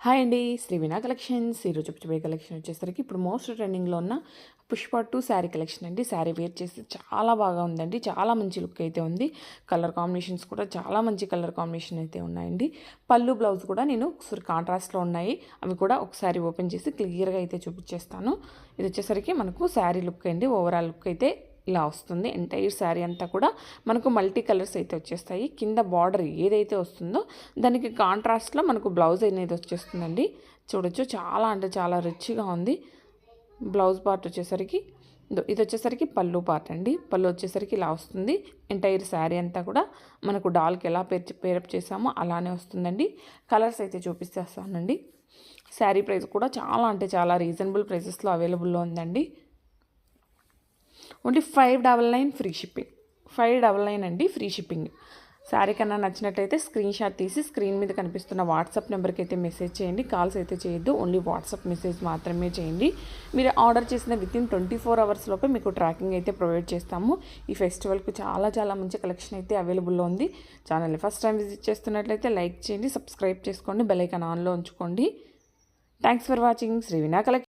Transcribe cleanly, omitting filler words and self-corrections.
Hi అండి, శ్రీ వినా collections. ఈరోజు చూపించబోయే కలెక్షన్ వచ్చేసరికి ఇప్పుడు మోస్ట్ ట్రెండింగ్లో ఉన్న పుష్ప 2 శారీ కలెక్షన్ అండి. శారీ వేర్ చేసి చాలా బాగా ఉందండి. చాలా మంచి లుక్ అయితే ఉంది. కలర్ కాంబినేషన్స్ కూడా చాలా మంచి కలర్ కాంబినేషన్ అయితే ఉన్నాయండి. పళ్ళు బ్లౌజ్ కూడా నేను ఒకసారి కాంట్రాస్ట్లో ఉన్నాయి. అవి కూడా ఒకసారి ఓపెన్ చేసి క్లియర్గా అయితే చూపించేస్తాను. ఇది వచ్చేసరికి మనకు శారీ లుక్ అండి. ఓవరాల్ లుక్ అయితే ఇలా వస్తుంది. ఎంటైర్ శారీ అంతా కూడా మనకు మల్టీ కలర్స్ అయితే వచ్చేస్తాయి. కింద బార్డర్ ఏదైతే వస్తుందో దానికి కాంట్రాస్ట్లో మనకు బ్లౌజ్ అనేది వచ్చేస్తుందండి. చూడొచ్చు, చాలా అంటే చాలా రిచ్గా ఉంది. బ్లౌజ్ పార్ట్ వచ్చేసరికి ఇది వచ్చేసరికి పళ్ళు పార్ట్ అండి. పళ్ళు వచ్చేసరికి ఇలా వస్తుంది. ఎంటైర్ శారీ అంతా కూడా మనకు డాల్కి ఎలా పేరప్ చేసామో అలానే వస్తుందండి. కలర్స్ అయితే చూపిస్తేస్తానండి. శారీ ప్రైస్ కూడా చాలా అంటే చాలా రీజనబుల్ ప్రైసెస్లో అవైలబుల్లో ఉందండి. Only 599 free shipping. 599 అండి ఫ్రీ షిప్పింగ్. శారీ కన్నా నచ్చినట్టయితే స్క్రీన్ షాట్ తీసి స్క్రీన్ మీద కనిపిస్తున్న వాట్సాప్ నెంబర్కి అయితే మెసేజ్ చేయండి. కాల్స్ అయితే చేయొద్దు, ఓన్లీ వాట్సాప్ మెసేజ్ మాత్రమే చేయండి. మీరు ఆర్డర్ చేసిన వితిన్ 24 అవర్స్ లోపే మీకు ట్రాకింగ్ అయితే ప్రొవైడ్ చేస్తాము. ఈ ఫెస్టివల్కి చాలా చాలా మంచి కలెక్షన్ అయితే అవైలబుల్లో ఉంది. ఛానల్ని ఫస్ట్ టైం విజిట్ చేస్తున్నట్లయితే లైక్ చేయండి, సబ్స్క్రైబ్ చేసుకోండి, బెల్ ఐకాన్ ఆన్లో ఉంచుకోండి. థ్యాంక్స్ ఫర్ వాచింగ్ శ్రీ వినా కలెక్షన్.